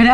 Good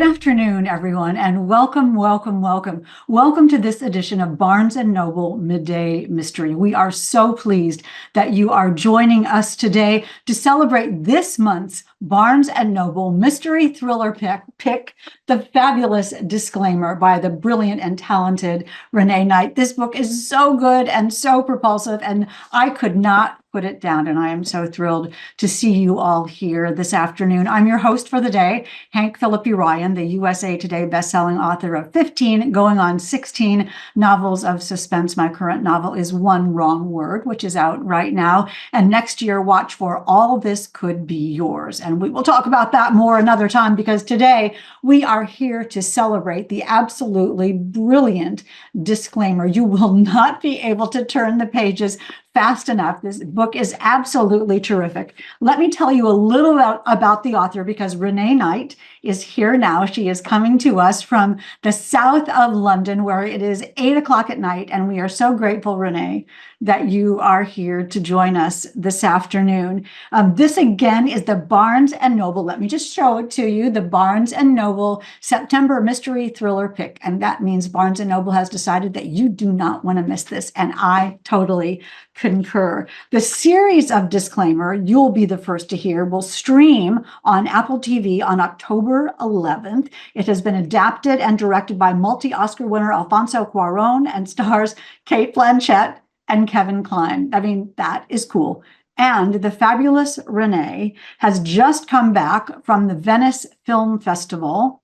afternoon, everyone, and welcome, welcome, welcome. Welcome to this edition of Barnes & Noble Midday Mystery. We are so pleased that you are joining us today to celebrate this month's Barnes & Noble Mystery Thriller pick, The Fabulous Disclaimer by the brilliant and talented Renée Knight. This book is so good and so propulsive, and I could not put it down, and I am so thrilled to see you all here this afternoon. I'm your host for the day, Hank Phillippi Ryan, the USA Today bestselling author of 15, going on 16 novels of suspense. My current novel is One Wrong Word, which is out right now. And next year, watch for All This Could Be Yours. And we will talk about that more another time, because today we are here to celebrate the absolutely brilliant disclaimer. You will not be able to turn the pages fast enough. This book is absolutely terrific. Let me tell you a little about the author, because Renée Knight is here now. She is coming to us from the south of London, where it is 8 o'clock at night. And we are so grateful, Renée, that you are here to join us this afternoon. This again is the Barnes & Noble. Let me just show it to you. The Barnes & Noble September Mystery Thriller pick. And that means Barnes & Noble has decided that you do not want to miss this. And I totally concur. The series of Disclaimer, you'll be the first to hear, will stream on Apple TV on October 11th. It has been adapted and directed by multi-Oscar winner Alfonso Cuarón and stars Kate Blanchett and Kevin Kline. I mean, that is cool. And the fabulous Renée has just come back from the Venice Film Festival,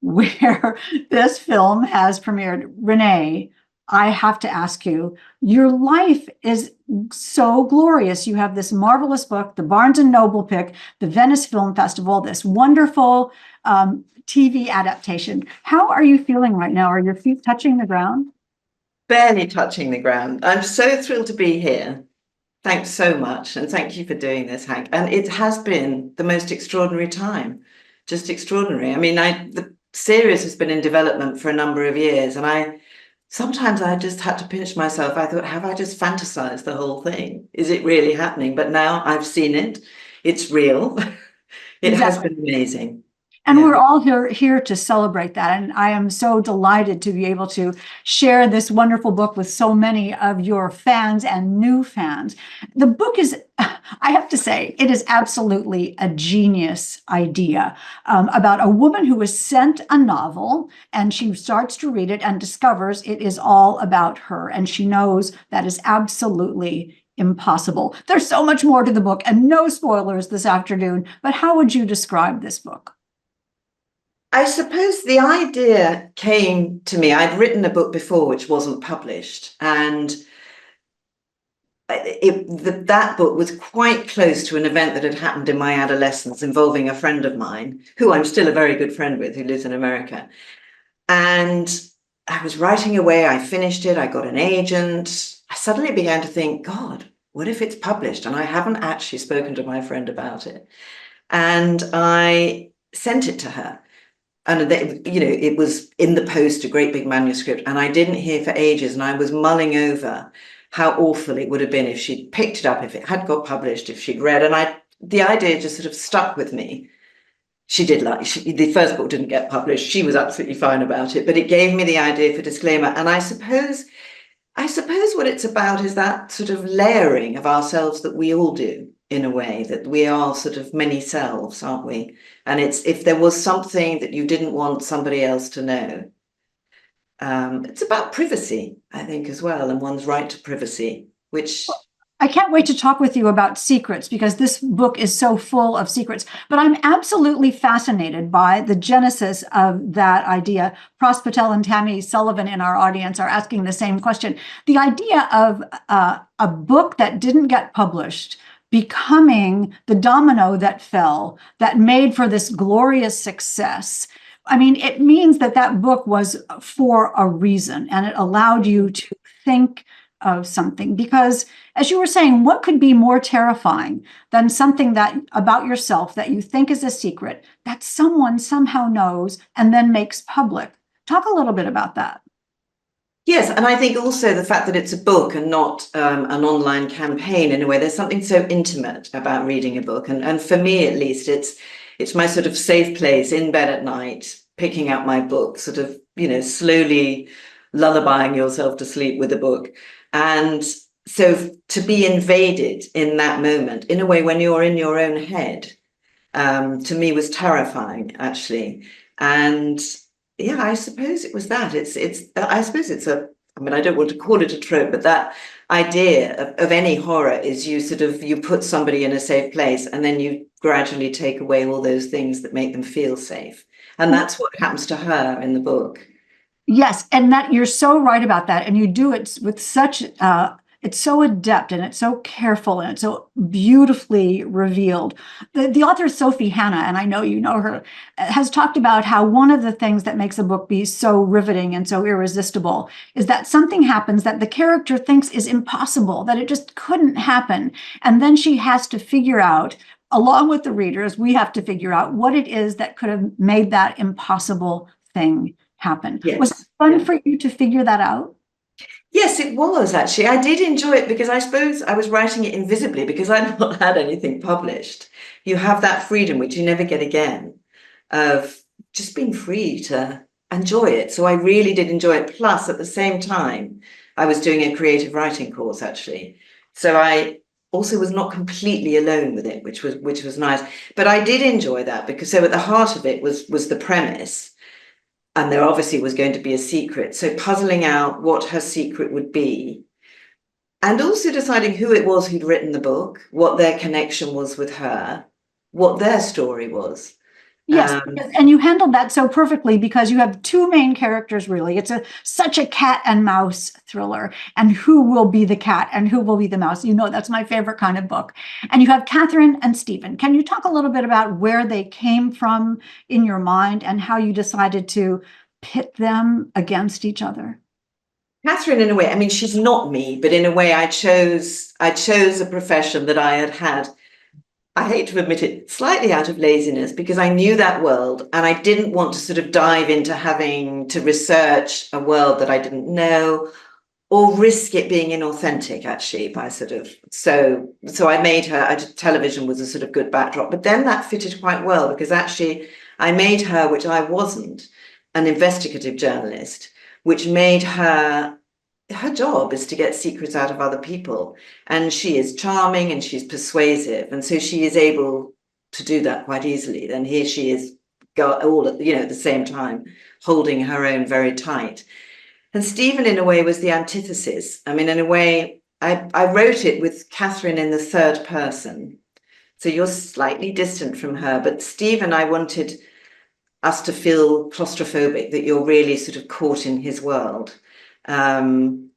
where this film has premiered. Renée, I have to ask you, your life is so glorious. You have this marvelous book, the Barnes & Noble pick, the Venice Film Festival, this wonderful TV adaptation. How are you feeling right now? Are your feet touching the ground? Barely touching the ground. I'm so thrilled to be here. Thanks so much. And thank you for doing this, Hank. And it has been the most extraordinary time. Just extraordinary. I mean, the series has been in development for a number of years, and sometimes I just had to pinch myself. I thought, have I just fantasized the whole thing? Is it really happening? But now I've seen it. It's real. It has been amazing. And we're all here to celebrate that. And I am so delighted to be able to share this wonderful book with so many of your fans and new fans. The book is, I have to say, it is absolutely a genius idea about a woman who is sent a novel, and she starts to read it and discovers it is all about her. And she knows that is absolutely impossible. There's so much more to the book, and no spoilers this afternoon. But how would you describe this book? I suppose the idea came to me. I'd written a book before which wasn't published, and that book was quite close to an event that had happened in my adolescence involving a friend of mine, who I'm still a very good friend with, who lives in America. And I was writing away, I finished it, I got an agent. I suddenly began to think, God, what if it's published? And I haven't actually spoken to my friend about it. And I sent it to her. And it was in the post, a great big manuscript, and I didn't hear for ages. And I was mulling over how awful it would have been if she'd picked it up, if it had got published, if she'd read. And the idea just sort of stuck with me. The first book didn't get published. She was absolutely fine about it, but it gave me the idea for Disclaimer. And I suppose what it's about is that sort of layering of ourselves that we all do, in a way, that we are sort of many selves, aren't we? And it's, if there was something that you didn't want somebody else to know, it's about privacy, I think, as well, and one's right to privacy, which... I can't wait to talk with you about secrets, because this book is so full of secrets. But I'm absolutely fascinated by the genesis of that idea. Pras Patel and Tammy Sullivan in our audience are asking the same question. The idea of a book that didn't get published becoming the domino that fell, that made for this glorious success. I mean, it means that that book was for a reason, and it allowed you to think of something. Because, as you were saying, what could be more terrifying than something that about yourself that you think is a secret that someone somehow knows and then makes public? Talk a little bit about that. Yes, and I think also the fact that it's a book and not an online campaign, in a way, there's something so intimate about reading a book. And for me, at least, It's my sort of safe place in bed at night, picking up my book, sort of, slowly lullabying yourself to sleep with a book. And so to be invaded in that moment, in a way, when you're in your own head, to me was terrifying, actually. And yeah, I suppose it was that. I suppose I mean, I don't want to call it a trope, but that idea of any horror is you put somebody in a safe place and then you gradually take away all those things that make them feel safe. And that's what happens to her in the book. Yes, and that you're so right about that. And you do it with such it's so adept and it's so careful and it's so beautifully revealed. The author Sophie Hannah, and I know you know her, has talked about how one of the things that makes a book be so riveting and so irresistible is that something happens that the character thinks is impossible, that it just couldn't happen. And then she has to figure out, along with the readers, we have to figure out what it is that could have made that impossible thing happen. Yes. Was it fun for you to figure that out? Yes, it was actually. I did enjoy it because I suppose I was writing it invisibly because I'd not had anything published. You have that freedom, which you never get again, of just being free to enjoy it. So I really did enjoy it. Plus, at the same time, I was doing a creative writing course actually. So I also was not completely alone with it, which was nice. But I did enjoy that because so at the heart of it was the premise. And there obviously was going to be a secret. So puzzling out what her secret would be, and also deciding who it was who'd written the book, what their connection was with her, what their story was. Yes, and you handled that so perfectly because you have two main characters, really. It's such a cat and mouse thriller. And who will be the cat and who will be the mouse? You know, that's my favorite kind of book. And you have Catherine and Stephen. Can you talk a little bit about where they came from in your mind and how you decided to pit them against each other? Catherine, in a way, I mean, she's not me, but in a way, I chose a profession that I had, I hate to admit it, slightly out of laziness because I knew that world and I didn't want to sort of dive into having to research a world that I didn't know or risk it being inauthentic actually by so I made her, television was a sort of good backdrop, but then that fitted quite well because actually I made her, which I wasn't, an investigative journalist, which made her job is to get secrets out of other people. And she is charming and she's persuasive. And so she is able to do that quite easily. And here she is all at the same time, holding her own very tight. And Stephen, in a way, was the antithesis. I mean, in a way, I wrote it with Catherine in the third person. So you're slightly distant from her. But Stephen, I wanted us to feel claustrophobic, that you're really sort of caught in his world. And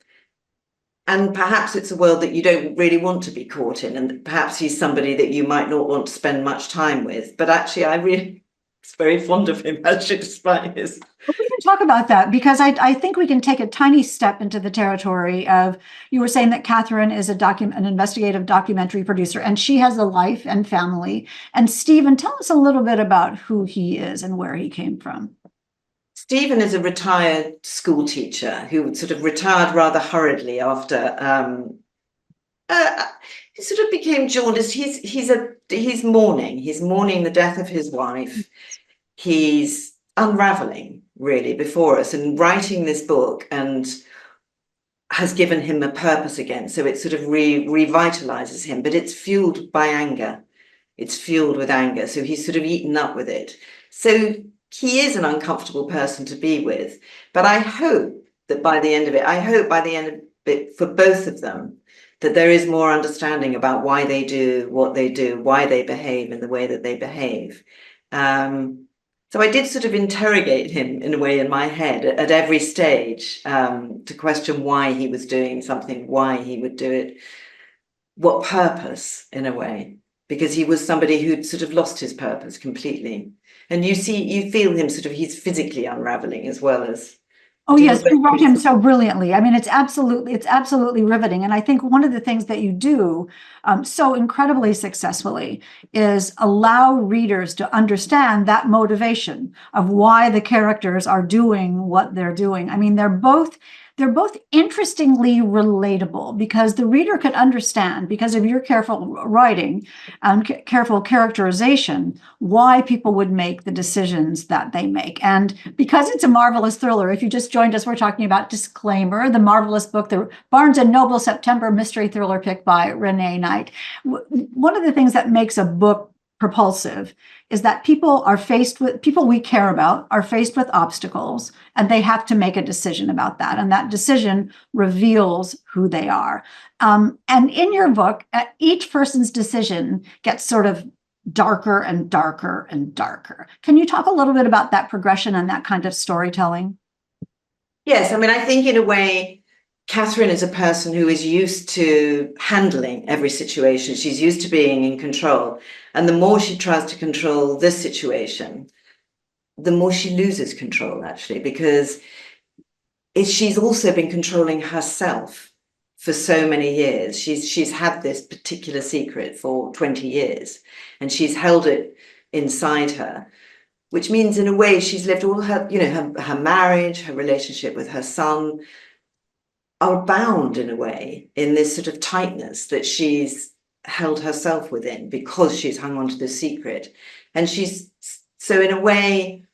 perhaps it's a world that you don't really want to be caught in, and perhaps he's somebody that you might not want to spend much time with. But actually, I really was very fond of him, actually, despite his. We can talk about that because I think we can take a tiny step into the territory of, you were saying that Catherine is an investigative documentary producer, and she has a life and family. And Stephen, tell us a little bit about who he is and where he came from. Stephen is a retired school teacher who sort of retired rather hurriedly after he sort of became jaundiced. He's mourning the death of his wife. He's unraveling really before us and writing this book and has given him a purpose again. So it sort of revitalizes him, but it's fueled by anger. It's fueled with anger. So he's sort of eaten up with it. So he is an uncomfortable person to be with, but I hope by the end of it, for both of them, that there is more understanding about why they do what they do, why they behave in the way that they behave. So I did sort of interrogate him in a way in my head at every stage to question why he was doing something, why he would do it, what purpose in a way, because he was somebody who'd sort of lost his purpose completely. And you feel him he's physically unraveling as well as. Oh, yes, you wrote him so brilliantly. I mean, it's absolutely riveting. And I think one of the things that you do so incredibly successfully is allow readers to understand that motivation of why the characters are doing what they're doing. I mean, they're both they're both interestingly relatable because the reader could understand, because of your careful writing and careful characterization, why people would make the decisions that they make. And because it's a marvelous thriller, if you just joined us, we're talking about Disclaimer, the marvelous book, the Barnes & Noble September mystery thriller pick by Renée Knight. One of the things that makes a book propulsive is that people we care about are faced with obstacles, and they have to make a decision about that. And that decision reveals who they are. And in your book, each person's decision gets sort of darker and darker and darker. Can you talk a little bit about that progression and that kind of storytelling? Yes, I mean, I think in a way, Catherine is a person who is used to handling every situation. She's used to being in control. And the more she tries to control this situation, the more she loses control, actually, because she's also been controlling herself for so many years. She's had this particular secret for 20 years, and she's held it inside her, which means in a way she's lived all her, her marriage, her relationship with her son, are bound in a way in this sort of tightness that she's held herself within because she's hung on to the secret. And so in a way,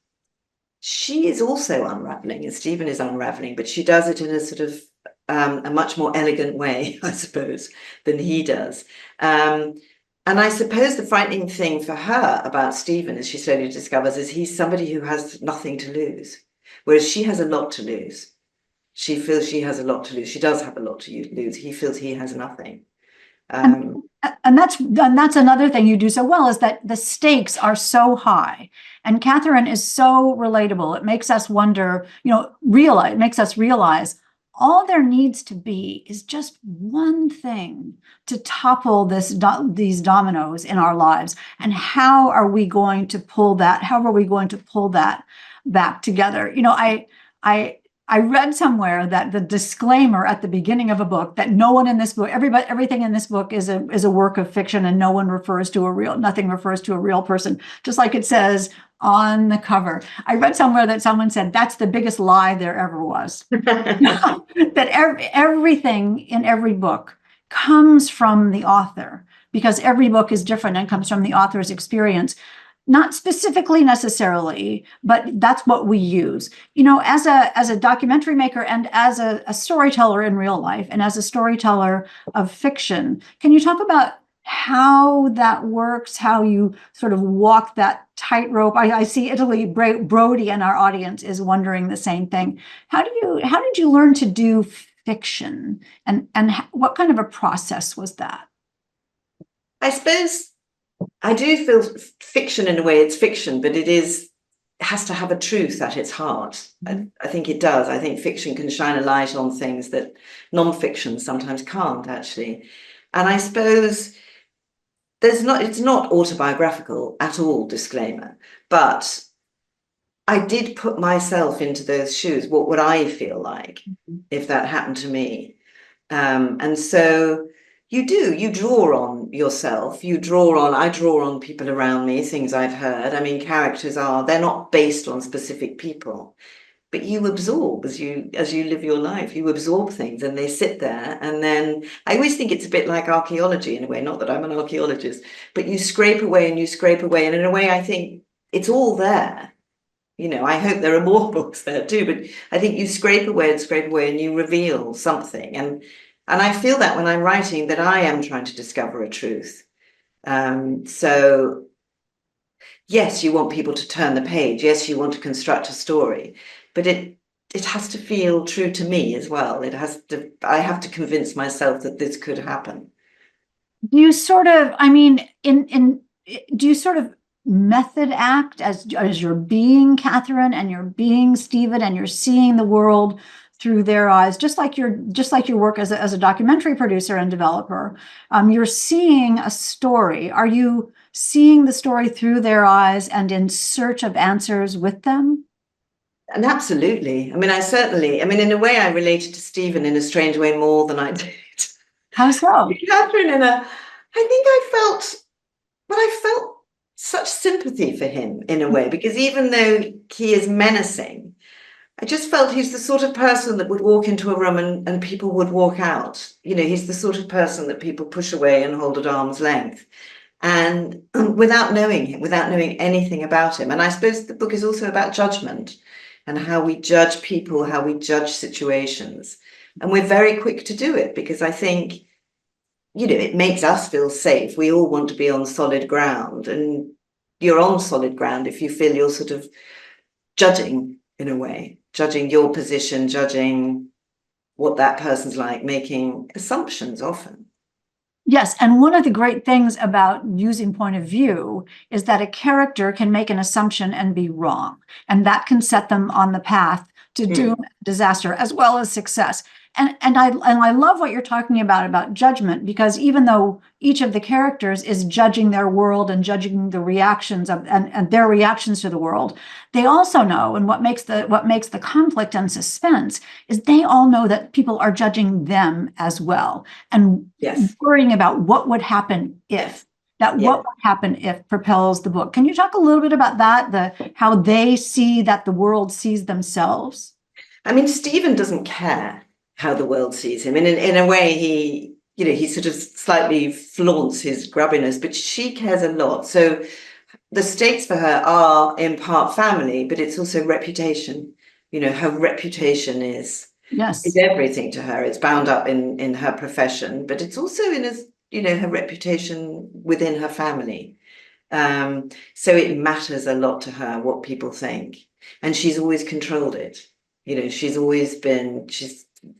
she is also unraveling, and Stephen is unraveling, but she does it in a sort of a much more elegant way, I suppose, than he does. And I suppose the frightening thing for her about Stephen, as she slowly discovers, is he's somebody who has nothing to lose, whereas she has a lot to lose. She feels she has a lot to lose. She does have a lot to lose. He feels he has nothing. And that's another thing you do so well, is that the stakes are so high, and Catherine is so relatable. It makes us wonder, it makes us realize all there needs to be is just one thing to topple these dominoes in our lives. And how are we going to pull that? How are we going to pull that back together? I read somewhere that the disclaimer at the beginning of a book, that no one in this book, everything in this book is a work of fiction, and nothing refers to a real person, just like it says on the cover. I read somewhere that someone said that's the biggest lie there ever was. That everything in every book comes from the author, because every book is different and comes from the author's experience. Not specifically necessarily, but that's what we use. As a documentary maker and as a storyteller in real life and as a storyteller of fiction, can you talk about how that works, how you sort of walk that tightrope? I see Italy Brody in our audience is wondering the same thing. How did you learn to do fiction, and what kind of a process was that? I suppose I do feel fiction, in a way, it's fiction, but it has to have a truth at its heart. I think it does. I think fiction can shine a light on things that non-fiction sometimes can't, actually. And I suppose it's not autobiographical at all, disclaimer, but I did put myself into those shoes. What would I feel like if that happened to me? And so you draw on yourself, I draw on people around me, things I've heard. I mean, they're not based on specific people, but you absorb as you live your life, you absorb things and they sit there. And then I always think it's a bit like archaeology in a way, not that I'm an archaeologist, but you scrape away and you scrape away. And in a way, I think it's all there. I hope there are more books there too, but I think you scrape away and you reveal something. And I feel that when I'm writing, that I am trying to discover a truth. So yes, you want people to turn the page. Yes, you want to construct a story, but it has to feel true to me as well. I have to convince myself that this could happen. Do you sort of, do you sort of method act as you're being Catherine and you're being Stephen and you're seeing the world through their eyes, just like your work as a documentary producer and developer? You're seeing a story. Are you seeing the story through their eyes and in search of answers with them? And absolutely. In a way, I related to Stephen in a strange way more than I did. How so? Catherine, I felt such sympathy for him in a way, because even though he is menacing, I just felt he's the sort of person that would walk into a room and people would walk out. You know, he's the sort of person that people push away and hold at arm's length. And without knowing him, without knowing anything about him. And I suppose the book is also about judgment and how we judge people, how we judge situations. And we're very quick to do it because I think, you know, it makes us feel safe. We all want to be on solid ground, and you're on solid ground if you feel you're sort of judging in a way, judging your position, judging what that person's like, making assumptions often. Yes, and one of the great things about using point of view is that a character can make an assumption and be wrong, and that can set them on the path to doom, disaster, as well as success. And I love what you're talking about judgment, because even though each of the characters is judging their world and judging the reactions of and their reactions to the world, they also know, and what makes the conflict and suspense is they all know that people are judging them as well, and Yes. worrying about what would happen if. That what would happen if propels the book. Can you talk a little bit about that, how they see that the world sees themselves? I mean, Stephen doesn't care how the world sees him. And in a way, he sort of slightly flaunts his grubbiness, but she cares a lot. So the stakes for her are in part family, but it's also reputation. You know, her reputation is everything to her. It's bound up in her profession, but it's also her reputation within her family. So it matters a lot to her what people think. And she's always controlled it. You know, she's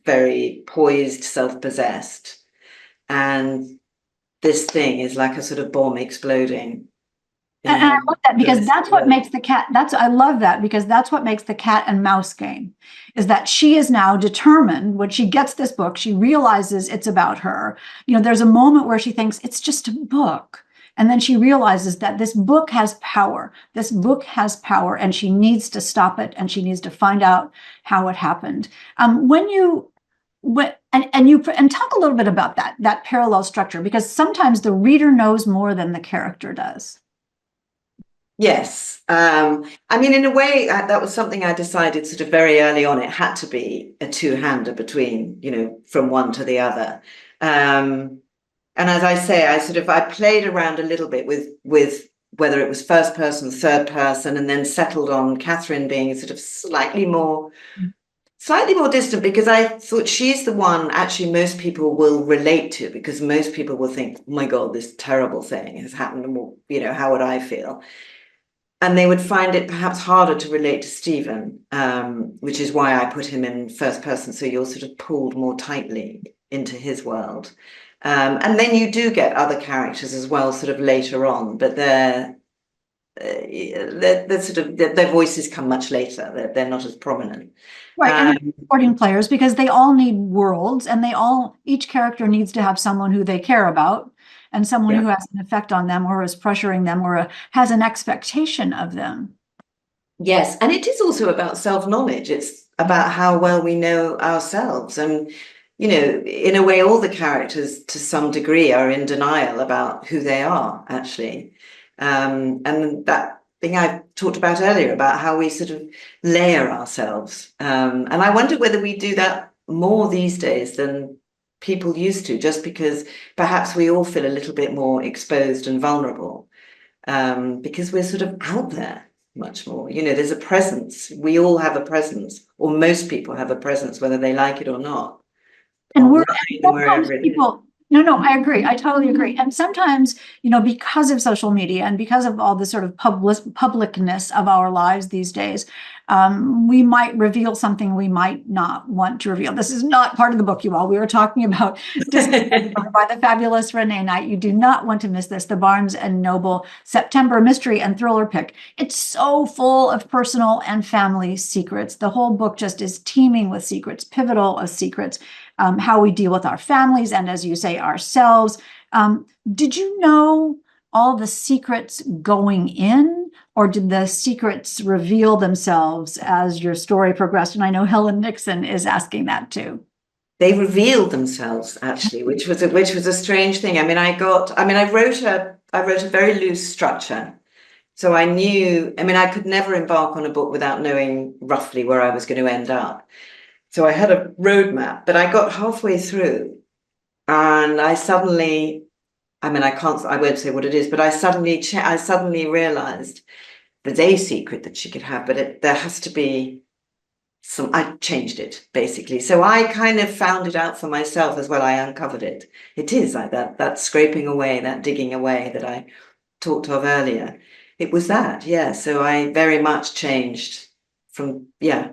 very poised, self-possessed. And this thing is like a sort of bomb exploding. And I love that because that's what makes the cat, I love that because that's what makes the cat and mouse game, is that she is now determined when she gets this book, she realizes it's about her. You know, there's a moment where she thinks it's just a book. And then she realizes that this book has power. This book has power, and she needs to stop it, and she needs to find out how it happened. And talk a little bit about that parallel structure, because sometimes the reader knows more than the character does. Yes. I mean, in a way, that was something I decided sort of very early on. It had to be a two-hander between, you know, from one to the other. And as I say, I played around a little bit with whether it was first person, third person, and then settled on Catherine being sort of slightly more distant, because I thought she's the one actually most people will relate to, because most people will think, oh my God, this terrible thing has happened, and you know, how would I feel? And they would find it perhaps harder to relate to Stephen, which is why I put him in first person, so you're sort of pulled more tightly into his world. And then you do get other characters as well, sort of later on, but their voices come much later. They're not as prominent. Right, and supporting players, because they all need worlds, and each character needs to have someone who they care about, and someone who has an effect on them, or is pressuring them, or has an expectation of them. Yes, and it is also about self-knowledge. It's about how well we know ourselves. And, you know, in a way, all the characters to some degree are in denial about who they are, actually. And that thing I talked about earlier about how we sort of layer ourselves. And I wonder whether we do that more these days than people used to, just because perhaps we all feel a little bit more exposed and vulnerable, because we're sort of out there much more. You know, there's a presence. We all have a presence, or most people have a presence, whether they like it or not. And sometimes people, no, I agree. I totally agree. And sometimes, you know, because of social media and because of all the sort of publicness of our lives these days, we might reveal something we might not want to reveal. This is not part of the book, you all. We were talking about by the fabulous Renée Knight. You do not want to miss this, the Barnes & Noble September mystery and thriller pick. It's so full of personal and family secrets. The whole book just is teeming with secrets, pivotal of secrets. How we deal with our families and, as you say, ourselves. Did you know all the secrets going in, or did the secrets reveal themselves as your story progressed? And I know Helen Nixon is asking that too. They revealed themselves, actually, which was a strange thing. I mean, I wrote a very loose structure, So I knew, I mean, I could never embark on a book without knowing roughly where I was going to end up. So I had a roadmap, but I got halfway through and I suddenly, I mean, I won't say what it is, but I suddenly realized there's a secret that she could have, but there has to be I changed it basically. So I kind of found it out for myself as well. I uncovered it. It is like that scraping away, that digging away that I talked of earlier. It was that, yeah. So I very much changed from, yeah.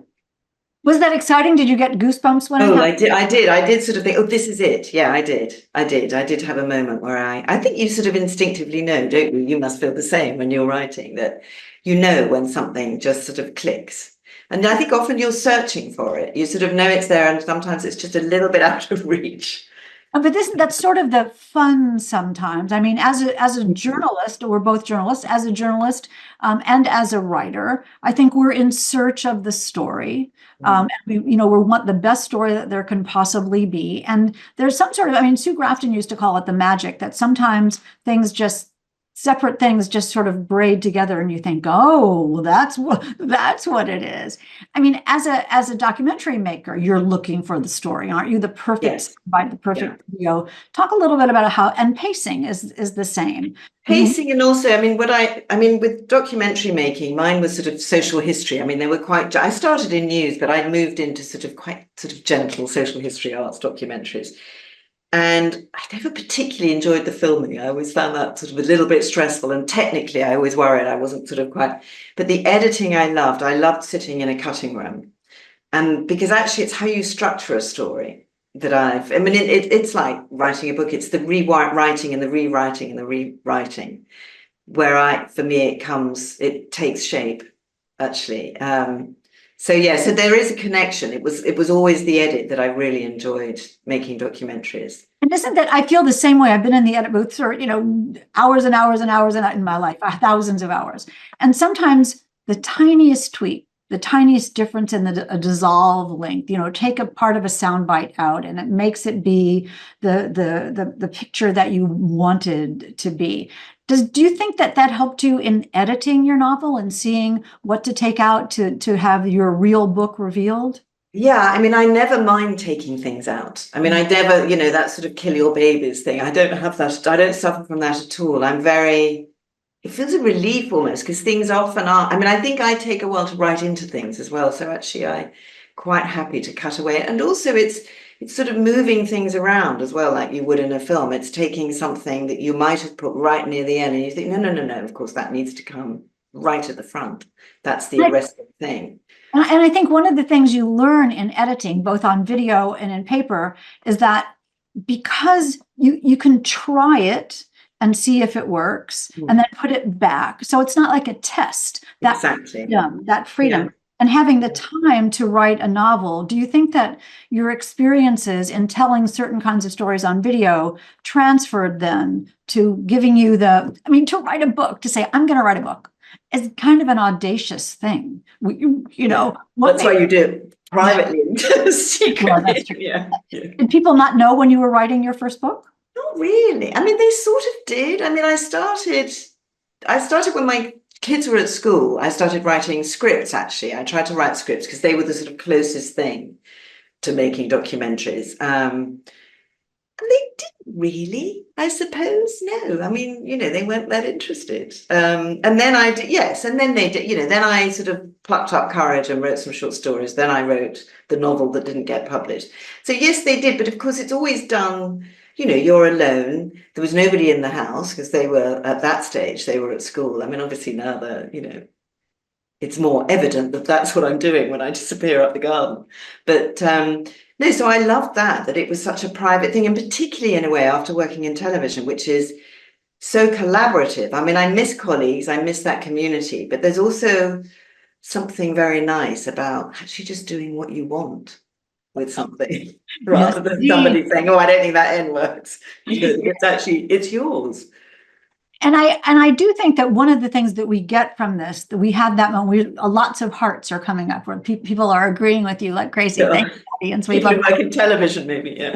Was that exciting? Did you get goosebumps when it Oh, happened? I did sort of think, oh, this is it. Yeah, I did have a moment where I think you sort of instinctively know, don't you? You must feel the same when you're writing, that you know when something just sort of clicks. And I think often you're searching for it. You sort of know it's there, and sometimes it's just a little bit out of reach. But that's sort of the fun sometimes. I mean, as a journalist, we're both journalists, as a journalist and as a writer, I think we're in search of the story. And we want the best story that there can possibly be. And there's some sort of, I mean, Sue Grafton used to call it the magic, that sometimes separate things just sort of braid together and you think, oh, that's what it is. I mean, as a documentary maker, you're looking for the story, aren't you? The perfect video. Talk a little bit about how, and pacing is the same. Pacing, and also, I mean, with documentary making, mine was sort of social history. I mean, I started in news, but I'd moved into quite gentle social history arts documentaries. And I never particularly enjoyed the filming. I always found that sort of a little bit stressful. And technically, I always worried I wasn't quite. But the editing I loved. I loved sitting in a cutting room. And because actually it's how you structure a story it's like writing a book. It's the rewriting and the rewriting and the rewriting where for me, it takes shape, actually. So there is a connection. It was always the edit that I really enjoyed making documentaries. And isn't that, I feel the same way. I've been in the edit booth for, hours and hours and hours in my life, thousands of hours. And sometimes the tiniest tweak, the tiniest difference in a dissolve length, take a part of a soundbite out and it makes it be the picture that you wanted to be. Do you think that helped you in editing your novel and seeing what to take out to have your real book revealed? Yeah, I mean, I never mind taking things out. I mean, I never, that sort of kill your babies thing. I don't have that. I don't suffer from that at all. It feels a relief almost, because things often are. I mean, I think I take a while to write into things as well. So actually, I'm quite happy to cut away. And also it's sort of moving things around as well, like you would in a film. It's taking something that you might have put right near the end and you think, no, of course, that needs to come right at the front. That's the arresting thing. And I think one of the things you learn in editing, both on video and in paper, is that because you can try it and see if it works and then put it back. So it's not like a test. Exactly. That freedom. Yeah. And having the time to write a novel, do you think that your experiences in telling certain kinds of stories on video transferred then to giving you to write a book, to say, I'm going to write a book, is kind of an audacious thing. That's why you do it privately, secretly. Well, that's true. Yeah. Did people not know when you were writing your first book? Not really. I mean, they sort of did. I mean, I started when my kids were at school. I started writing scripts, actually. I tried to write scripts because they were the sort of closest thing to making documentaries. And they didn't really, I suppose. No, I mean, they weren't that interested. And then I did, yes. And then they did, then I sort of plucked up courage and wrote some short stories. Then I wrote the novel that didn't get published. So yes, they did. But of course, it's always done, you're alone. There was nobody in the house because they were, at that stage, they were at school. I mean, obviously now it's more evident that that's what I'm doing when I disappear up the garden. But no, so I loved that it was such a private thing, and particularly in a way after working in television, which is so collaborative. I mean, I miss colleagues, I miss that community, but there's also something very nice about actually just doing what you want with something rather than somebody saying, oh, I don't think that N works. It's yours. And I do think that one of the things that we get from this, that we had that moment, lots of hearts are coming up where people are agreeing with you like crazy. Thank you, audience. We work in television, maybe, yeah.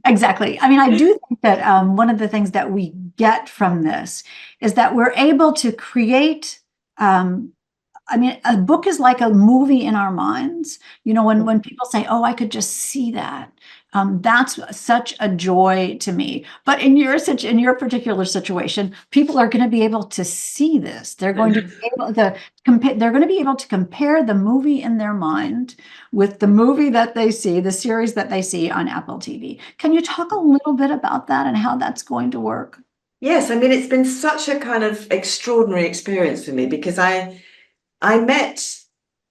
Exactly. I mean, I do think that one of the things that we get from this is that we're able to create I mean, a book is like a movie in our minds. You know, when people say, "Oh, I could just see that," that's such a joy to me. But in your particular situation, people are going to be able to see this. They're going to be able to compare. They're going to be able to compare the movie in their mind with the movie that they see, the series that they see on Apple TV. Can you talk a little bit about that and how that's going to work? Yes, I mean, it's been such a kind of extraordinary experience for me because I met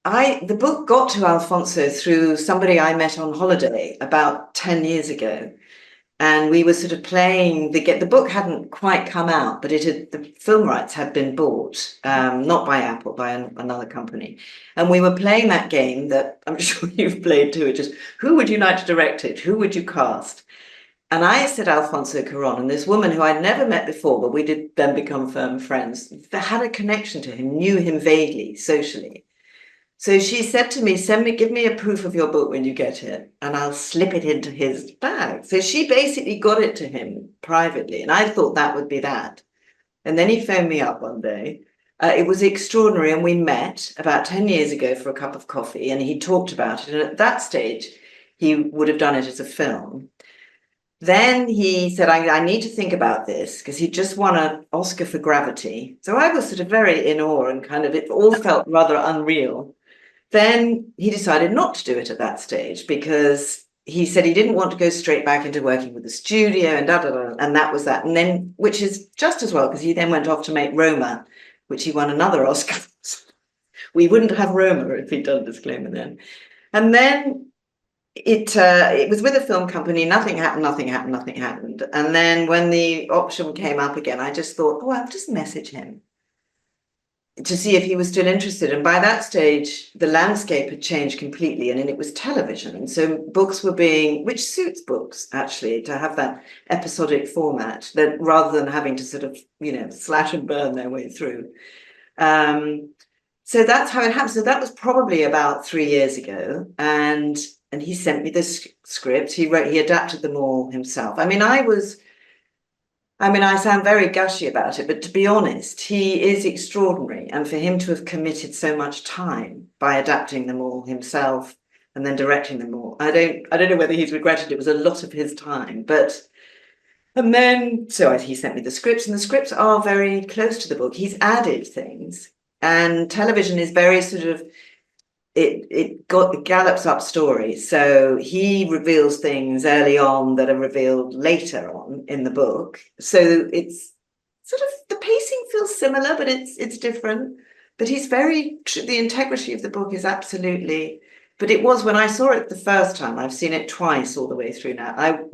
the book got to Alfonso through somebody I met on holiday about 10 years ago. And we were sort of playing the book hadn't quite come out, but the film rights had been bought, not by Apple, by another company. And we were playing that game that I'm sure you've played too, just who would you like to direct it? Who would you cast? And I said Alfonso Cuarón, and this woman who I'd never met before, but we did then become firm friends, that had a connection to him, knew him vaguely, socially. So she said to me, give me a proof of your book when you get it, and I'll slip it into his bag. So she basically got it to him privately, and I thought that would be that. And then he phoned me up one day. It was extraordinary, and we met about 10 years ago for a cup of coffee, and he talked about it. And at that stage, he would have done it as a film. Then he said, I need to think about this because he just won an Oscar for Gravity. So I was sort of very in awe and kind of, it all felt rather unreal. Then he decided not to do it at that stage because he said he didn't want to go straight back into working with the studio and and that was that. And then, which is just as well, because he then went off to make Roma, which he won another Oscar. We wouldn't have Roma if he'd done Disclaimer then. And then it was with a film company, nothing happened. And then when the option came up again, I just thought, oh, I'll just message him to see if he was still interested. And by that stage, the landscape had changed completely, and it was television. And so books were which suits books, actually, to have that episodic format, that rather than having to sort of, slash and burn their way through. So that's how it happened. So that was probably about 3 years ago. And he sent me the script. He adapted them all himself. I sound very gushy about it, but to be honest, he is extraordinary. And for him to have committed so much time by adapting them all himself and then directing them all, I don't know whether he's regretted it. It was a lot of his time, and then, so he sent me the scripts, and the scripts are very close to the book. He's added things, and television is very sort of, it gallops up stories. So he reveals things early on that are revealed later on in the book. So it's sort of, the pacing feels similar, but it's different. But the integrity of the book is absolutely, but it was when I saw it the first time, I've seen it twice all the way through now. It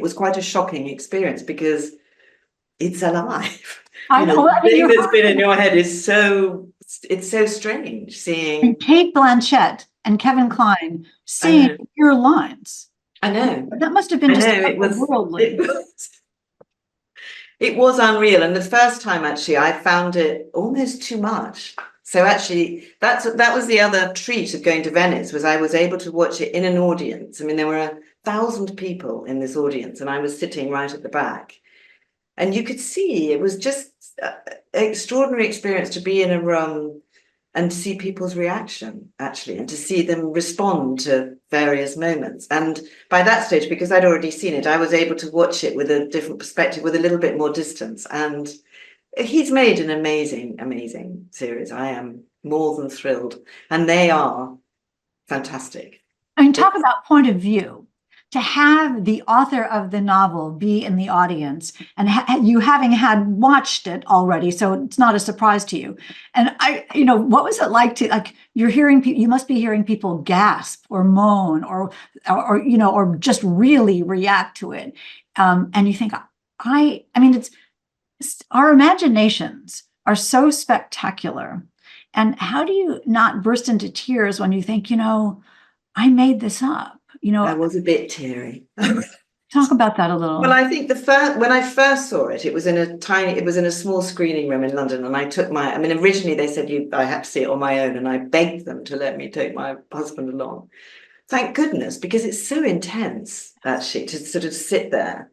was quite a shocking experience because it's alive. I know. The thing that's been in your head is it's so strange seeing Kate Blanchett and Kevin Kline saying your lines. I know. That must have been just otherworldly. It was unreal. And the first time, actually, I found it almost too much. So actually, that was the other treat of going to Venice, was I was able to watch it in an audience. I mean, there were 1,000 people in this audience, and I was sitting right at the back. And you could see it was just an extraordinary experience to be in a room and to see people's reaction, actually, and to see them respond to various moments. And by that stage, because I'd already seen it, I was able to watch it with a different perspective, with a little bit more distance. And he's made an amazing, amazing series. I am more than thrilled. And they are fantastic. I mean, talk about point of view. To have the author of the novel be in the audience and you having had watched it already, so it's not a surprise to you. And what was it like you must be hearing people gasp or moan or just really react to it. And you think, our imaginations are so spectacular. And how do you not burst into tears when you think, I made this up? I was a bit teary. Talk about that a little. Well, I think when I first saw it, it was in a small screening room in London, and I took originally they said I had to see it on my own, and I begged them to let me take my husband along. Thank goodness, because it's so intense, actually, to sort of sit there.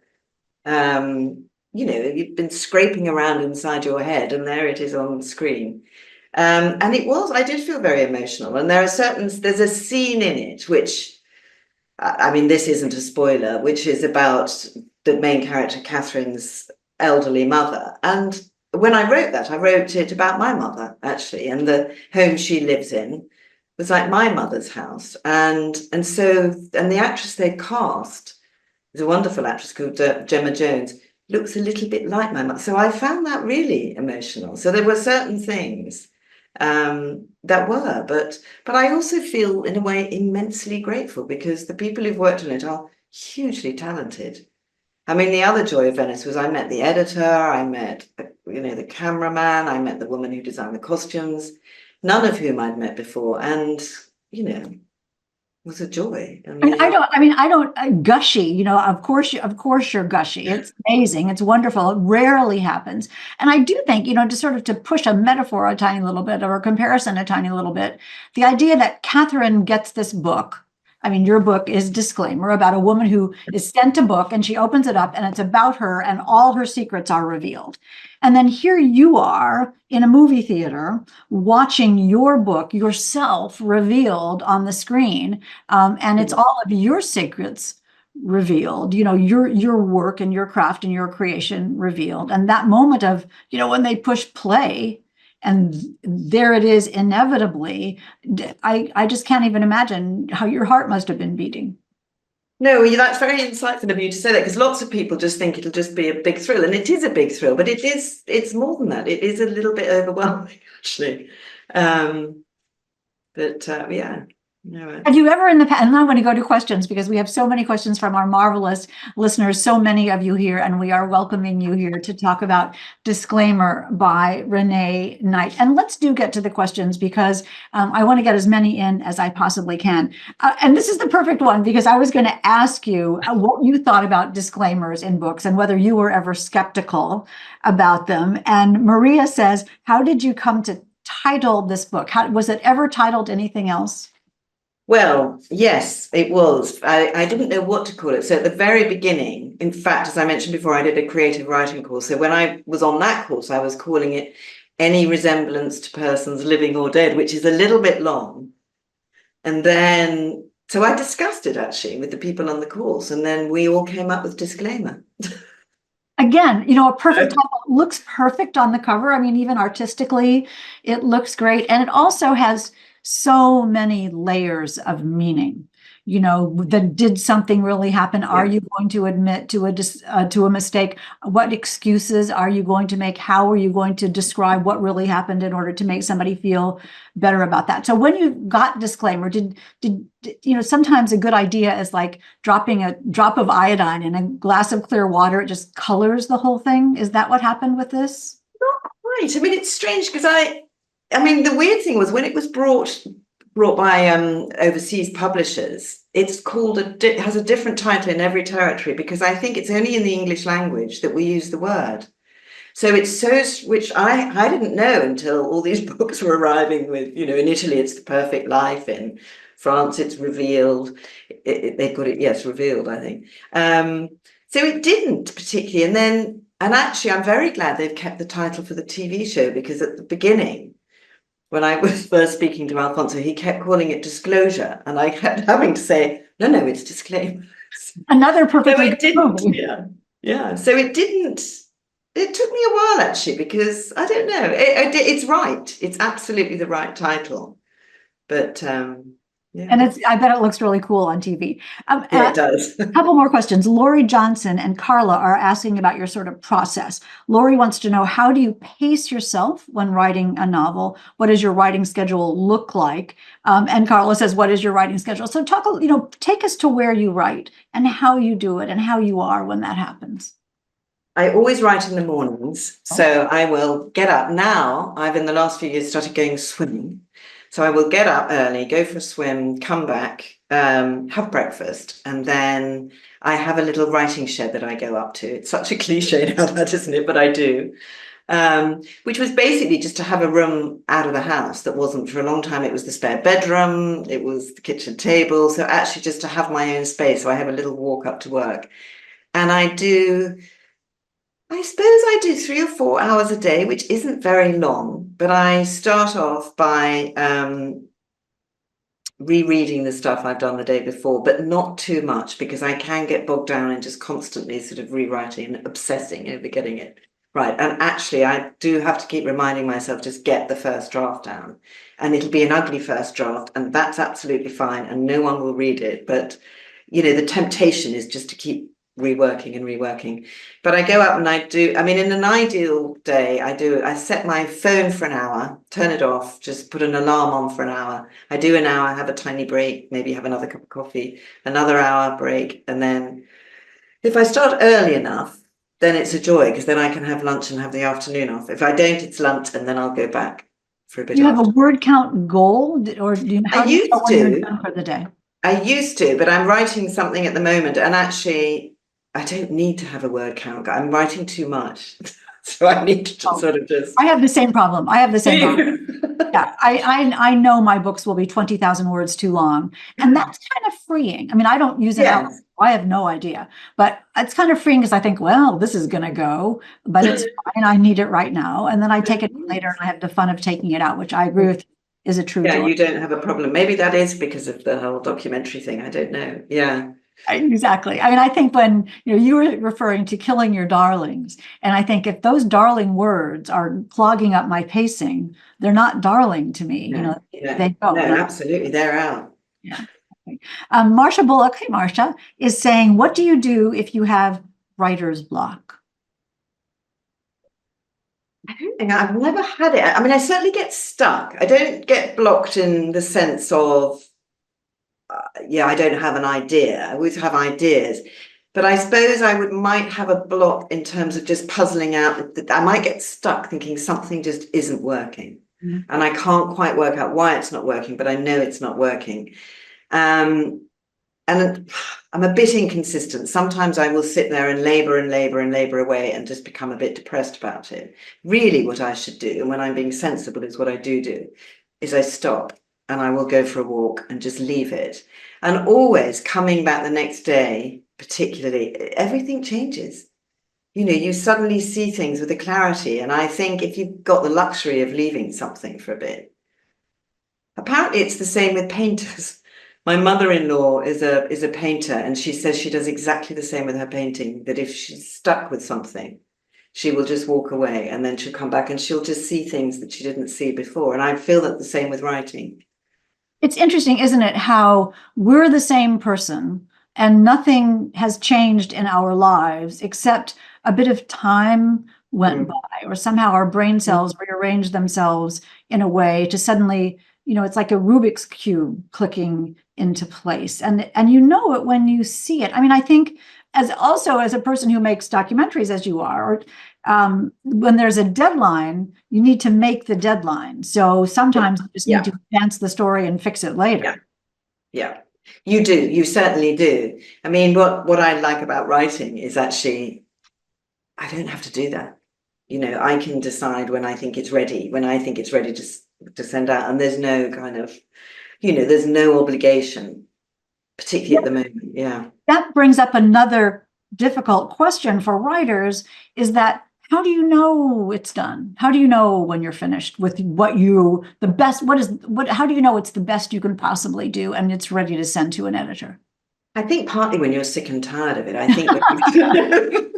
You've been scraping around inside your head, and there it is on the screen. And I did feel very emotional. And there's a scene in it, which, I mean, this isn't a spoiler, which is about the main character, Catherine's elderly mother. And when I wrote that, I wrote it about my mother, actually, and the home she lives in was like my mother's house. And the actress they cast is a wonderful actress called Gemma Jones, looks a little bit like my mother. So I found that really emotional. So there were certain things that were, but I also feel in a way immensely grateful because the people who've worked on it are hugely talented. I mean, the other joy of Venice was I met the editor, I met, the cameraman, I met the woman who designed the costumes, none of whom I'd met before. And, it was a joy. I don't gushy, of course, you're gushy. It's amazing. It's wonderful. It rarely happens. And I do think, to push a metaphor a tiny little bit or a comparison a tiny little bit, the idea that Catherine gets this book. I mean, your book is Disclaimer about a woman who is sent a book and she opens it up and it's about her and all her secrets are revealed. And then here you are in a movie theater watching your book, yourself revealed on the screen. And it's all of your secrets revealed, your work and your craft and your creation revealed. And that moment of, when they push play and there it is inevitably, I just can't even imagine how your heart must have been beating. No, that's very insightful of you to say that, because lots of people just think it'll just be a big thrill, and it is a big thrill, but it's more than that. It is a little bit overwhelming, actually. Yeah. No, Have you ever in the past, and I'm going to go to questions because we have so many questions from our marvelous listeners, so many of you here, and we are welcoming you here to talk about Disclaimer by Renée Knight. And let's get to the questions because I want to get as many in as I possibly can. And this is the perfect one because I was going to ask you what you thought about disclaimers in books and whether you were ever skeptical about them. And Maria says, how did you come to title this book? Was it ever titled anything else? Well, yes, it was. I didn't know what to call it. So at the very beginning, in fact, as I mentioned before, I did a creative writing course. So when I was on that course, I was calling it Any Resemblance to Persons Living or Dead, which is a little bit long. And then, so I discussed it actually with the people on the course, and then we all came up with Disclaimer. Again, a perfect title looks perfect on the cover. I mean, even artistically, it looks great. And it also has so many layers of meaning. That did something really happen? Are you going to admit to a mistake? What excuses are you going to make? How are you going to describe what really happened in order to make somebody feel better about that? So when you got Disclaimer, did sometimes a good idea is like dropping a drop of iodine in a glass of clear water. It just colors the whole thing. Is that what happened with this? Not quite. I mean, it's strange because I mean, the weird thing was when it was brought by overseas publishers, it's called it has a different title in every territory because I think it's only in the English language that we use the word. So which I didn't know until all these books were arriving with, in Italy, it's The Perfect Life. In France, it's Revealed. They got it, yes, Revealed, I think. So it didn't particularly. And actually, I'm very glad they've kept the title for the TV show because at the beginning, when I was first speaking to Alfonso, he kept calling it Disclosure. And I kept having to say, no, it's Disclaimer. Another perfectly so it didn't, yeah. So it didn't. It took me a while, actually, because I don't know. It's right. It's absolutely the right title. But yeah. And I bet it looks really cool on TV. Yeah, it does. A couple more questions. Lori Johnson and Carla are asking about your sort of process. Lori wants to know, how do you pace yourself when writing a novel? What does your writing schedule look like? And Carla says, what is your writing schedule? So take us to where you write and how you do it and how you are when that happens. I always write in the mornings. So I will get up. Now, I've in the last few years started going swimming. So I will get up early, go for a swim, come back, have breakfast, and then I have a little writing shed that I go up to. It's such a cliche now, that isn't it? But I do. Which was basically just to have a room out of the house that wasn't, for a long time, it was the spare bedroom, it was the kitchen table. So actually just to have my own space. So I have a little walk up to work. And I suppose I do 3 or 4 hours a day, which isn't very long, but I start off by rereading the stuff I've done the day before, but not too much, because I can get bogged down in just constantly sort of rewriting and obsessing over getting it right. And actually, I do have to keep reminding myself, just get the first draft down. And it'll be an ugly first draft, and that's absolutely fine, and no one will read it. But, the temptation is just to keep reworking and reworking. But I go up and I do, I mean, in an ideal day, I set my phone for an hour, turn it off, just put an alarm on for an hour. I do an hour, have a tiny break, maybe have another cup of coffee, another hour break. And then if I start early enough, then it's a joy, because then I can have lunch and have the afternoon off. If I don't, it's lunch, and then I'll go back for a bit. Do you have a word count goal, or how do you know when you're done for the day? I used to, but I'm writing something at the moment, and actually I don't need to have a word count. I'm writing too much. So I need to sort of just. I have the same problem. Yeah, I know my books will be 20,000 words too long, and that's kind of freeing. I mean, I don't use it out. I have no idea, but it's kind of freeing, because I think, well, this is going to go, but it's fine. I need it right now. And then I take it later, and I have the fun of taking it out, which I agree with is a true joy. You don't have a problem. Maybe that is because of the whole documentary thing. I don't know. Yeah. Exactly. I mean, I think when you were referring to killing your darlings, and I think if those darling words are clogging up my pacing, they're not darling to me. They go. No, absolutely, they're out. Yeah. Okay. Marsha Bullock, hey Marsha, is saying, what do you do if you have writer's block? I don't think I've never had it. I mean, I certainly get stuck. I don't get blocked in the sense of, I don't have an idea. I always have ideas. But I suppose I might have a block in terms of just puzzling out. I might get stuck thinking something just isn't working. Mm-hmm. And I can't quite work out why it's not working, but I know it's not working. And I'm a bit inconsistent. Sometimes I will sit there and labor away and just become a bit depressed about it. Really, what I should do, and when I'm being sensible, is what I do, is I stop and I will go for a walk and just leave it. And always coming back the next day, particularly, everything changes. You suddenly see things with a clarity. And I think if you've got the luxury of leaving something for a bit, apparently it's the same with painters. My mother-in-law is a painter, and she says she does exactly the same with her painting, that if she's stuck with something, she will just walk away, and then she'll come back and she'll just see things that she didn't see before. And I feel that the same with writing. It's interesting, isn't it, how we're the same person and nothing has changed in our lives except a bit of time went by, or somehow our brain cells rearranged themselves in a way to suddenly, it's like a Rubik's Cube clicking into place. And you know it when you see it. I mean, I think as a person who makes documentaries, as you are, when there's a deadline, you need to make the deadline. So sometimes you just need to advance the story and fix it later. Yeah, you do. You certainly do. I mean, what I like about writing is actually, I don't have to do that. I can decide when I think it's ready, to send out, and there's no kind of, there's no obligation, particularly at the moment. Yeah. That brings up another difficult question for writers, is that how do you know it's done? How do you know when you're finished with how do you know it's the best you can possibly do and it's ready to send to an editor? I think partly when you're sick and tired of it. I think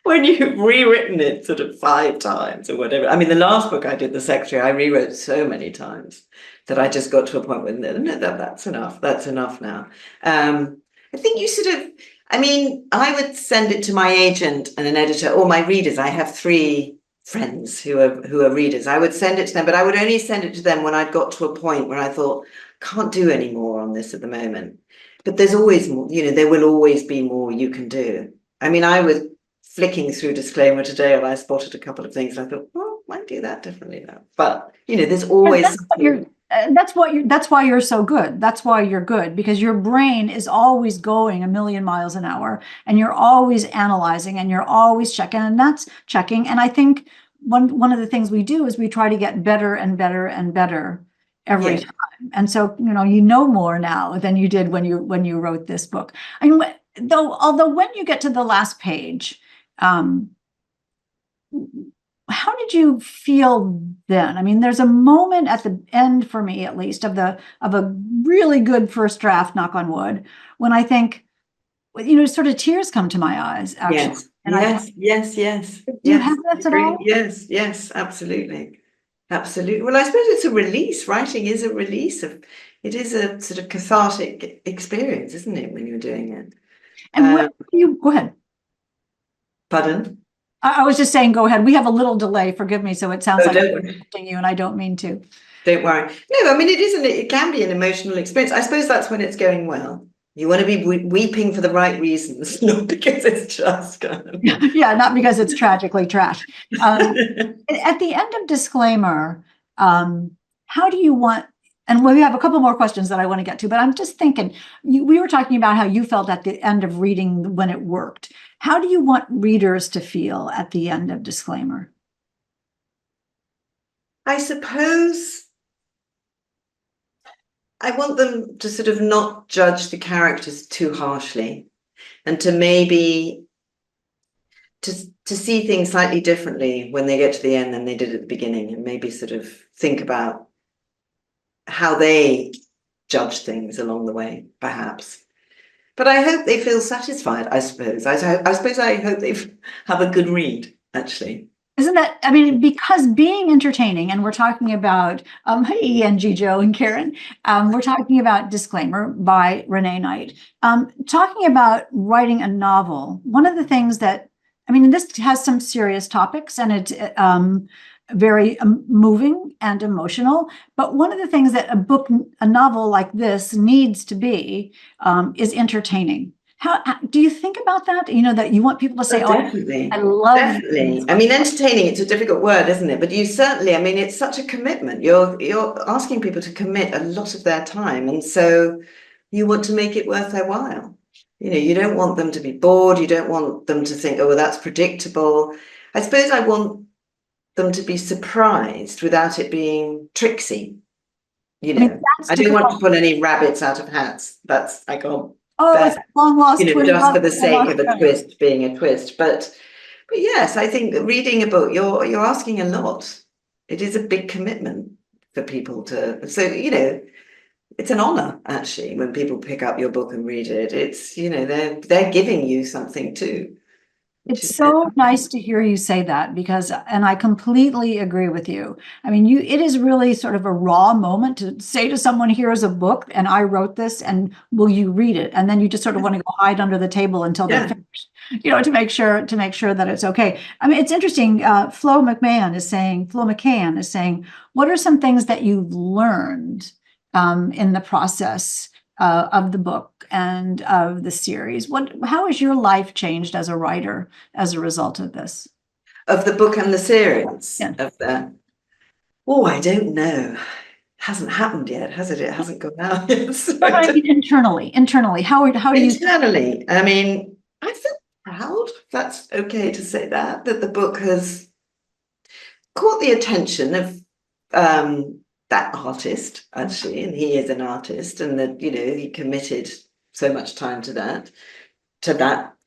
when you've rewritten it sort of 5 times or whatever. I mean, the last book I did, The Secretary, I rewrote so many times that I just got to a point where that's enough. That's enough now. I think you sort of, I mean, I would send it to my agent and an editor, or my readers. I have 3 friends who are readers. I would send it to them, but I would only send it to them when I'd got to a point where I thought, can't do any more on this at the moment. But there's always more, there will always be more you can do. I mean, I was flicking through Disclaimer today and I spotted a couple of things. And I thought, well, I might do that differently now. But, there's always that's why you're so good. That's why you're good, because your brain is always going a million miles an hour and you're always analyzing and you're always checking, and that's checking. And I think one of the things we do is we try to get better and better and better every time. And so, you know more now than you did when you wrote this book. I mean, although when you get to the last page, how did you feel then? I mean, there's a moment at the end, for me at least, of a really good first draft, knock on wood, when I think, sort of tears come to my eyes, actually. Yes, And I, yes. do you have that at all? Yes, absolutely. Absolutely. Well, I suppose it's a release. Writing is a release of, it is a sort of cathartic experience, isn't it, when you're doing it? And when you go ahead. Pardon? I was just saying, go ahead. We have a little delay, forgive me, so it sounds Oh, like don't I'm worry. interrupting you, and I don't mean to. Don't worry. No, I mean, it isn't, it can be an emotional experience. I suppose that's when it's going well. You want to be weeping for the right reasons, not because it's just kind of... Yeah, not because it's tragically trash. At the end of disclaimer, how do you want, and we have a couple more questions that I want to get to, but I'm just thinking, we were talking about how you felt at the end of reading when it worked. How do you want readers to feel at the end of disclaimer? I suppose I want them to sort of not judge the characters too harshly, and to maybe to see things slightly differently when they get to the end than they did at the beginning, and maybe sort of think about how they judge things along the way, perhaps. But I hope they feel satisfied, I suppose. I suppose I hope they have a good read, actually. Isn't that, I mean, because being entertaining, and we're talking about, hey, Angie, Joe, and Karen, we're talking about Disclaimer by Renée Knight. Talking about writing a novel, one of the things that, I mean, this has some serious topics, and it's very moving and emotional, but one of the things that a novel like this needs to be is entertaining. How do you think about that? That you want people to say, Oh, definitely. I love Definitely. I mean, entertaining, it's a difficult word, isn't it? But you certainly, I mean, it's such a commitment. You're asking people to commit a lot of their time. And so you want to make it worth their while. You don't want them to be bored. You don't want them to think, oh, well, that's predictable. I suppose I want them to be surprised without it being tricksy. I mean, that's I don't want to difficult. pull any rabbits out of hats. I can't Oh, it's bear, a long lost twin just for brother. the sake of a twist being a twist. But yes, I think that reading a book, you're asking a lot. It is a big commitment for people to. So it's an honor actually when people pick up your book and read it. It's they're giving you something too. It's so nice to hear you say that, because, and I completely agree with you. I mean, it is really sort of a raw moment to say to someone, here's a book and I wrote this, and will you read it? And then you just sort of want to go hide under the table until they're finished, to make sure that it's okay. I mean, it's interesting. Flo McCann is saying, what are some things that you've learned in the process of the book and of the series? How has your life changed as a writer as a result of this? Of the book and the series Yeah. of the. Oh, I don't know. Hasn't happened yet, has it? It hasn't gone out yet. So But I mean, internally, how do you? internally, I mean, I feel proud, if that's okay to say that the book has caught the attention of that artist, actually, and he is an artist, and that he committed so much time to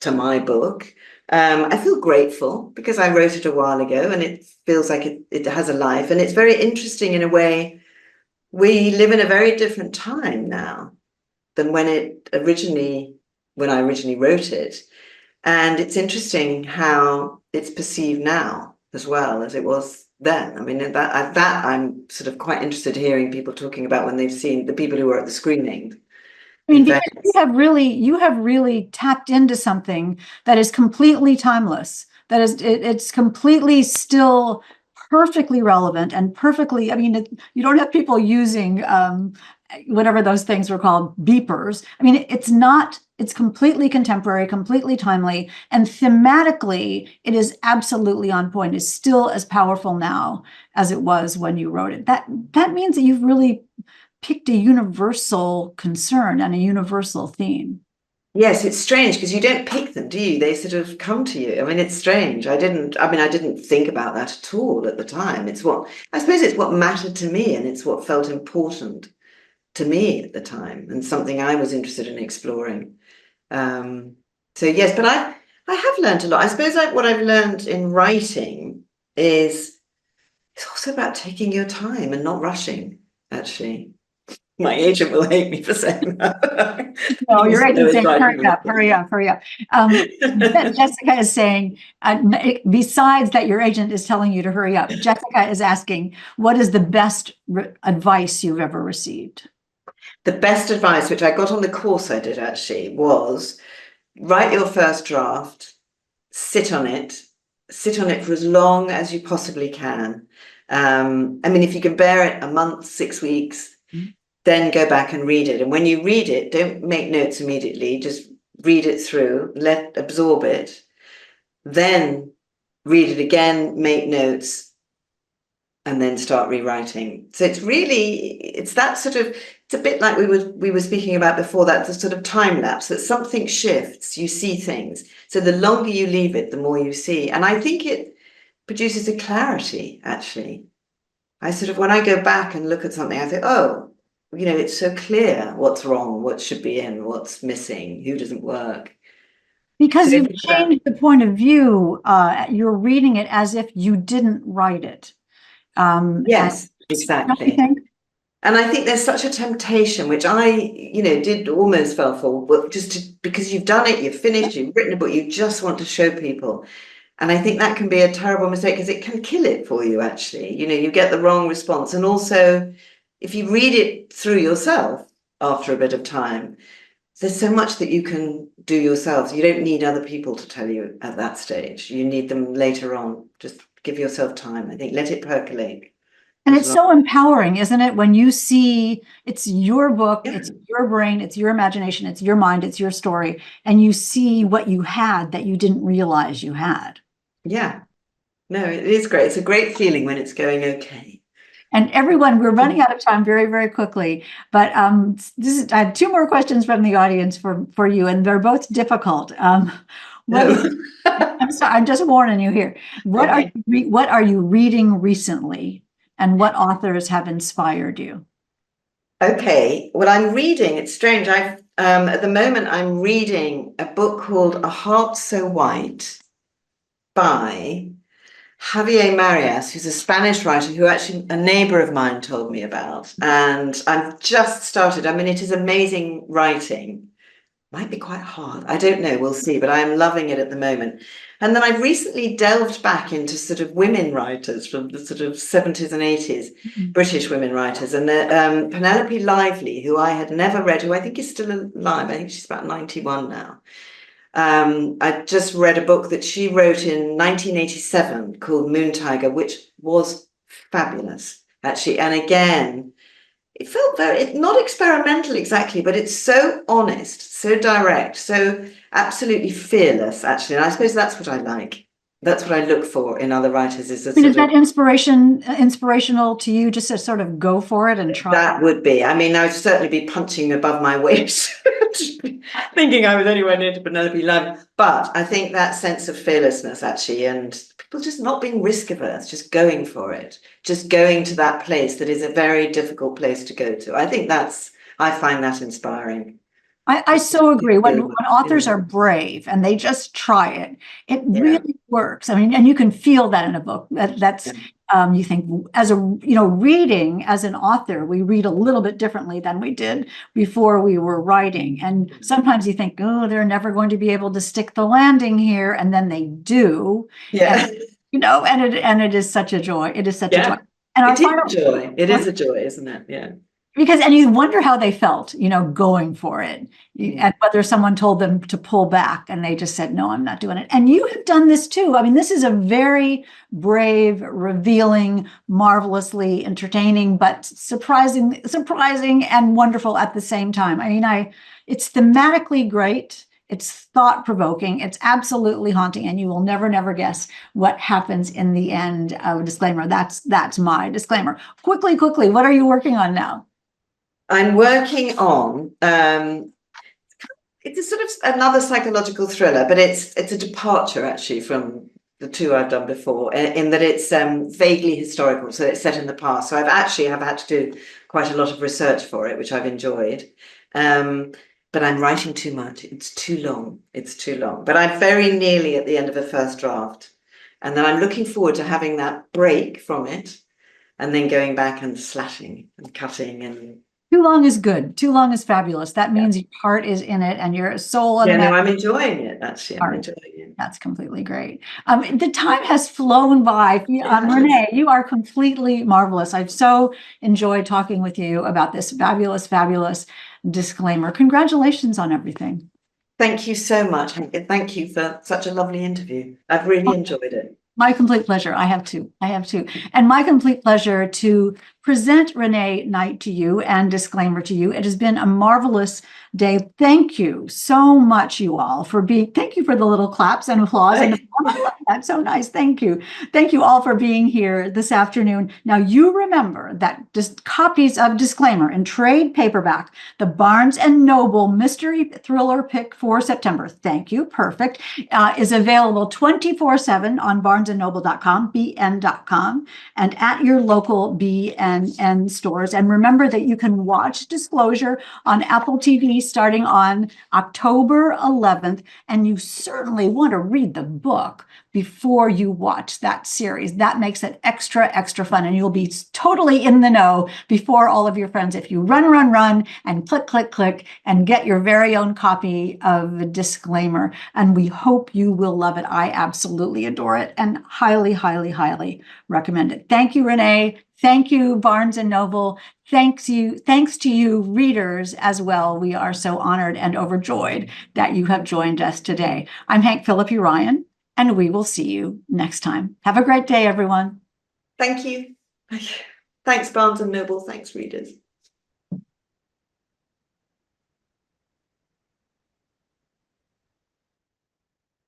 to my book. I feel grateful because I wrote it a while ago, and it feels like it has a life, and it's very interesting in a way. We live in a very different time now than when I originally wrote it. And it's interesting how it's perceived now as well as it was then. I mean, that I'm sort of quite interested in hearing people talking about when they've seen the people who were at the screening. I mean, because you have really tapped into something that is completely timeless. That is, it's completely still perfectly relevant and perfectly. I mean, you don't have people using whatever those things were called, beepers. I mean, it's not. It's completely contemporary, completely timely, and thematically, it is absolutely on point. It's still as powerful now as it was when you wrote it. That means that you've really picked a universal concern and a universal theme. Yes, it's strange because you don't pick them, do you? They sort of come to you. I mean, it's strange. I didn't think about that at all at the time. I suppose it's what mattered to me, and it's what felt important to me at the time, and something I was interested in exploring. So yes, but I have learned a lot. I suppose what I've learned in writing is it's also about taking your time and not rushing, actually. My agent will hate me for saying that. No, He your must know agent's his saying, hurry writing up, hurry up, hurry up. Jessica is saying, besides that, your agent is telling you to hurry up. Jessica is asking, what is the best advice you've ever received? The best advice, which I got on the course I did actually, was write your first draft, sit on it for as long as you possibly can. I mean, if you can bear it a month, 6 weeks, then go back and read it. And when you read it, don't make notes immediately, just read it through, absorb it, then read it again, make notes, and then start rewriting. So it's that sort of, it's a bit like we were speaking about before, that the sort of time lapse, that something shifts, you see things. So the longer you leave it, the more you see. And I think it produces a clarity, actually. When I go back and look at something, I think, oh, it's so clear what's wrong, what should be in, what's missing, who doesn't work. Because So you've changed the point of view, you're reading it as if you didn't write it. Yes, exactly. And I think there's such a temptation, which I, did almost fell for, but because you've done it, you've finished, you've written a book, you just want to show people. And I think that can be a terrible mistake because it can kill it for you, actually. You get the wrong response. And also, if you read it through yourself after a bit of time, there's so much that you can do yourself. You don't need other people to tell you at that stage. You need them later on. Just give yourself time. I think let it percolate. And it's so empowering, isn't it? When you see it's your book, it's your brain, it's your imagination, it's your mind, it's your story, and you see what you had that you didn't realize you had. Yeah. No, it is great. It's a great feeling when it's going okay. And everyone, we're running out of time very, very quickly. But I have two more questions from the audience for you, and they're both difficult. I'm sorry, I'm just warning you here. What are you reading recently, and what authors have inspired you? Okay, well, I'm reading. It's strange. At the moment I'm reading a book called A Heart So White by Javier Marias, who's a Spanish writer who actually a neighbor of mine told me about. And I've just started. I mean, it is amazing writing. Might be quite hard. I don't know. We'll see. But I am loving it at the moment. And then I've recently delved back into sort of women writers from the sort of 70s and 80s, British women writers. And Penelope Lively, who I had never read, who I think is still alive. I think she's about 91 now. I just read a book that she wrote in 1987 called Moon Tiger, which was fabulous, actually. And again, it felt not experimental exactly, but it's so honest, so direct, so absolutely fearless, actually. And I suppose that's what I like. That's what I look for in other writers. Is that inspirational to you, just to sort of go for it and try? That would be. I mean, I'd certainly be punching above my weight, thinking I was anywhere near to Penelope Lively. But I think that sense of fearlessness, actually, and people just not being risk averse, just going for it, just going to that place that is a very difficult place to go to. I find that inspiring. I so agree. When authors are brave and they just try it, it really works. I mean, and you can feel that in a book. That's you think as reading as an author, we read a little bit differently than we did before we were writing. And sometimes you think, oh, they're never going to be able to stick the landing here, and then they do. Yeah. And it is such a joy. It is such a joy. And it is a joy. It is a joy, isn't it? Yeah. And you wonder how they felt, going for it, and whether someone told them to pull back and they just said, no, I'm not doing it. And you have done this too. I mean, this is a very brave, revealing, marvelously entertaining, but surprising and wonderful at the same time. I mean, it's thematically great. It's thought-provoking. It's absolutely haunting, and you will never, never guess what happens in the end. Disclaimer. That's my disclaimer. Quickly, what are you working on now? I'm working on it's a sort of another psychological thriller, but it's a departure actually from the two I've done before, in that it's vaguely historical, so it's set in the past. So I've had to do quite a lot of research for it, which I've enjoyed. But I'm writing too much. It's too long. But I'm very nearly at the end of a first draft. And then I'm looking forward to having that break from it and then going back and slashing and cutting and Too long is good. Too long is fabulous. That means your heart is in it and your soul and no, I'm enjoying it. Actually, I'm enjoying it. That's completely great. The time has flown by. Renee, you are completely marvelous. I've so enjoyed talking with you about this fabulous, fabulous disclaimer. Congratulations on everything. Thank you so much. Thank you for such a lovely interview. I've really enjoyed it. My complete pleasure. I have two. And my complete pleasure to present Renée Knight to you and disclaimer to you. It has been a marvelous day. Thank you so much, you all, thank you for the little claps and applause. And that's so nice. Thank you. Thank you all for being here this afternoon. Now, you remember that just copies of disclaimer in trade paperback, the Barnes & Noble Mystery Thriller Pick for September. Thank you. Perfect. Is available 24/7 on barnesandnoble.com, bn.com, and at your local BNN stores. And remember that you can watch Disclosure on Apple TV starting on October 11th. And you certainly want to read the book before you watch that series. That makes it extra, extra fun. And you'll be totally in the know before all of your friends if you run and click and get your very own copy of the disclaimer. And we hope you will love it. I absolutely adore it and highly, highly, highly recommend it. Thank you, Renee. Thank you, Barnes & Noble. Thanks to you, readers, as well. We are so honored and overjoyed that you have joined us today. I'm Hank Phillippi Ryan, and we will see you next time. Have a great day, everyone. Thank you. Thanks, Barnes & Noble. Thanks, readers.